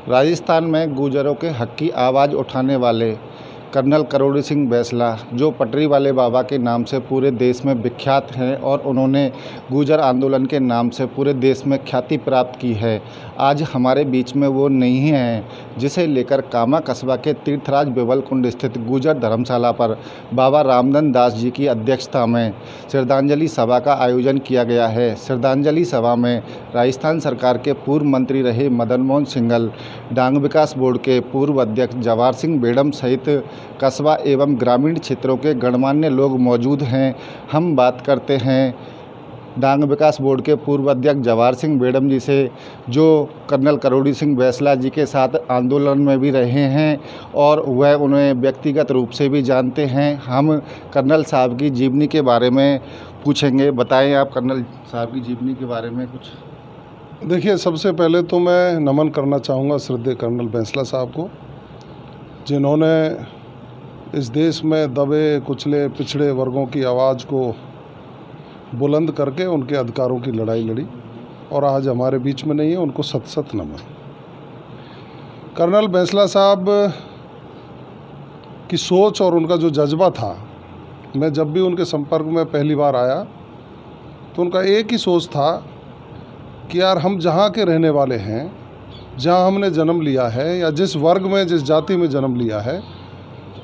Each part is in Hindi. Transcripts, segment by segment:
राजस्थान में गुर्जरों के हक की आवाज़ उठाने वाले कर्नल करोड़ी सिंह बैंसला, जो पटरी वाले बाबा के नाम से पूरे देश में विख्यात हैं और उन्होंने गुर्जर आंदोलन के नाम से पूरे देश में ख्याति प्राप्त की है, आज हमारे बीच में वो नहीं हैं, जिसे लेकर कामा कस्बा के तीर्थराज बिबलकुंड स्थित गुर्जर धर्मशाला पर बाबा रामधन दास जी की अध्यक्षता में श्रद्धांजलि सभा का आयोजन किया गया है। श्रद्धांजलि सभा में राजस्थान सरकार के पूर्व मंत्री रहे मदन मोहन सिंघल, डांग विकास बोर्ड के पूर्व अध्यक्ष जवाहर सिंह बेड़म सहित कस्बा एवं ग्रामीण क्षेत्रों के गणमान्य लोग मौजूद हैं। हम बात करते हैं डांग विकास बोर्ड के पूर्व अध्यक्ष जवाहर सिंह बेड़म जी से, जो कर्नल करोड़ी सिंह बैंसला जी के साथ आंदोलन में भी रहे हैं और वह उन्हें व्यक्तिगत रूप से भी जानते हैं। हम कर्नल साहब की जीवनी के बारे में पूछेंगे। बताएं आप कर्नल साहब की जीवनी के बारे में कुछ। देखिए, सबसे पहले तो मैं नमन करना चाहूँगा श्रद्धेय कर्नल बैंसला साहब को, जिन्होंने इस देश में दबे कुचले पिछड़े वर्गों की आवाज़ को बुलंद करके उनके अधिकारों की लड़ाई लड़ी और आज हमारे बीच में नहीं है। उनको सत सत नमन। कर्नल बैंसला साहब की सोच और उनका जो जज्बा था, मैं जब भी उनके संपर्क में पहली बार आया तो उनका एक ही सोच था कि यार, हम जहाँ के रहने वाले हैं, जहाँ हमने जन्म लिया है या जिस वर्ग में जिस जाति में जन्म लिया है,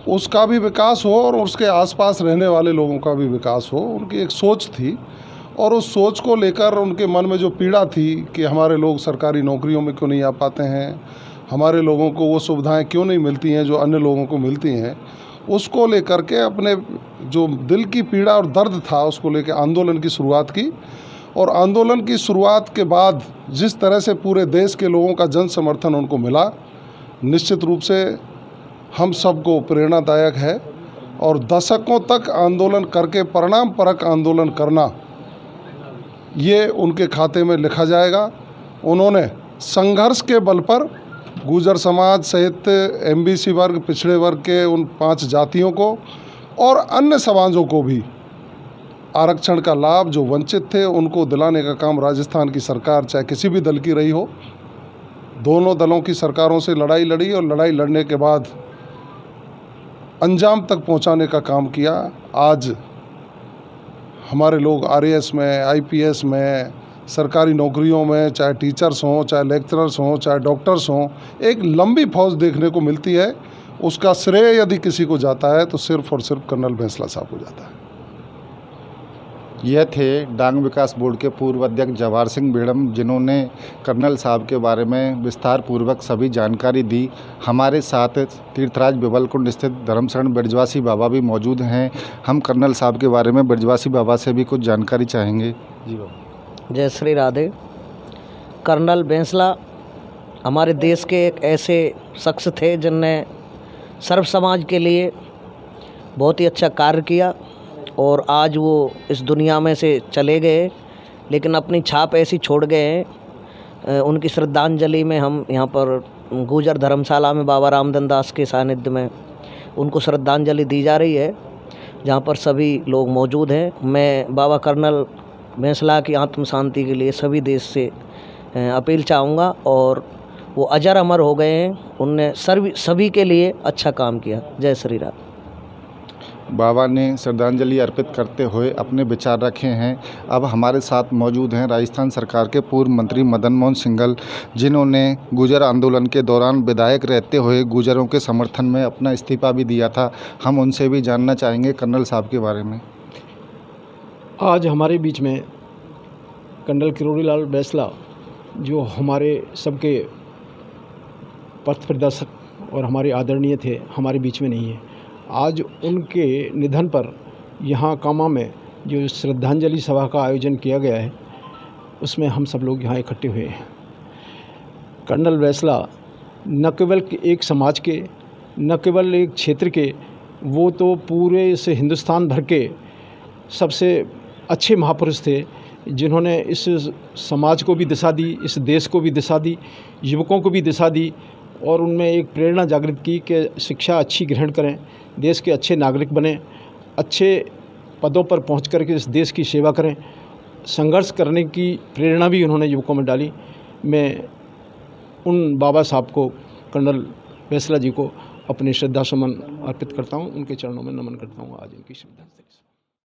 उसका भी विकास हो और उसके आसपास रहने वाले लोगों का भी विकास हो। उनकी एक सोच थी और उस सोच को लेकर उनके मन में जो पीड़ा थी कि हमारे लोग सरकारी नौकरियों में क्यों नहीं आ पाते हैं, हमारे लोगों को वो सुविधाएं क्यों नहीं मिलती हैं जो अन्य लोगों को मिलती हैं, उसको लेकर के अपने जो दिल की पीड़ा और दर्द था उसको लेकर आंदोलन की शुरुआत की। और आंदोलन की शुरुआत के बाद जिस तरह से पूरे देश के लोगों का जन समर्थन उनको मिला, निश्चित रूप से हम सबको प्रेरणादायक है। और दशकों तक आंदोलन करके परिणाम परक आंदोलन करना, ये उनके खाते में लिखा जाएगा। उन्होंने संघर्ष के बल पर गुर्जर समाज सहित एमबीसी वर्ग, पिछड़े वर्ग के उन 5 जातियों को और अन्य समाजों को भी आरक्षण का लाभ जो वंचित थे उनको दिलाने का काम राजस्थान की सरकार, चाहे किसी भी दल की रही हो, दोनों दलों की सरकारों से लड़ाई लड़ी और लड़ाई लड़ने के बाद अंजाम तक पहुंचाने का काम किया। आज हमारे लोग आरएएस में, आईपीएस में, सरकारी नौकरियों में, चाहे टीचर्स हों, चाहे लेक्चरर्स हों, चाहे डॉक्टर्स हों, एक लंबी फौज देखने को मिलती है। उसका श्रेय यदि किसी को जाता है तो सिर्फ और सिर्फ कर्नल बैंसला साहब को जाता है। यह थे डांग विकास बोर्ड के पूर्व अध्यक्ष जवाहर सिंह बेड़म, जिन्होंने कर्नल साहब के बारे में विस्तार पूर्वक सभी जानकारी दी। हमारे साथ तीर्थराज बिबलकुंड स्थित धर्मशरण ब्रजवासी बाबा भी मौजूद हैं। हम कर्नल साहब के बारे में ब्रजवासी बाबा से भी कुछ जानकारी चाहेंगे। जी बाबा। जय श्री राधे। कर्नल बैंसला हमारे देश के एक ऐसे शख्स थे जिनने सर्व समाज के लिए बहुत ही अच्छा कार्य किया और आज वो इस दुनिया में से चले गए, लेकिन अपनी छाप ऐसी छोड़ गए हैं। उनकी श्रद्धांजलि में हम यहाँ पर गुर्जर धर्मशाला में बाबा रामधन दास के सानिध्य में उनको श्रद्धांजलि दी जा रही है, जहाँ पर सभी लोग मौजूद हैं। मैं बाबा कर्नल बैंसला की आत्म शांति के लिए सभी देश से अपील चाहूँगा और वो अजर अमर हो गए हैं। उनने सभी के लिए अच्छा काम किया। जय श्री राम। बाबा ने श्रद्धांजलि अर्पित करते हुए अपने विचार रखे हैं। अब हमारे साथ मौजूद हैं राजस्थान सरकार के पूर्व मंत्री मदन मोहन सिंघल, जिन्होंने गुर्जर आंदोलन के दौरान विधायक रहते हुए गुर्जरों के समर्थन में अपना इस्तीफा भी दिया था। हम उनसे भी जानना चाहेंगे कर्नल साहब के बारे में। आज हमारे बीच में कर्नल किरोड़ी लाल बैंसला, जो हमारे सबके पथ प्रदर्शक और हमारे आदरणीय थे, हमारे बीच में नहीं है। आज उनके निधन पर यहाँ कामा में जो श्रद्धांजलि सभा का आयोजन किया गया है, उसमें हम सब लोग यहाँ इकट्ठे हुए हैं। कर्नल बैंसला न केवल एक समाज के, न केवल एक क्षेत्र के, वो तो पूरे इस हिंदुस्तान भर के सबसे अच्छे महापुरुष थे, जिन्होंने इस समाज को भी दिशा दी, इस देश को भी दिशा दी, युवकों को भी दिशा दी और उनमें एक प्रेरणा जागृत की कि शिक्षा अच्छी ग्रहण करें, देश के अच्छे नागरिक बने, अच्छे पदों पर पहुंच कर के इस देश की सेवा करें। संघर्ष करने की प्रेरणा भी उन्होंने युवकों में डाली। मैं उन बाबा साहब को, कर्नल बैसला जी को अपने श्रद्धा सुमन अर्पित करता हूँ, उनके चरणों में नमन करता हूँ आज इनकी श्रद्धांजलि।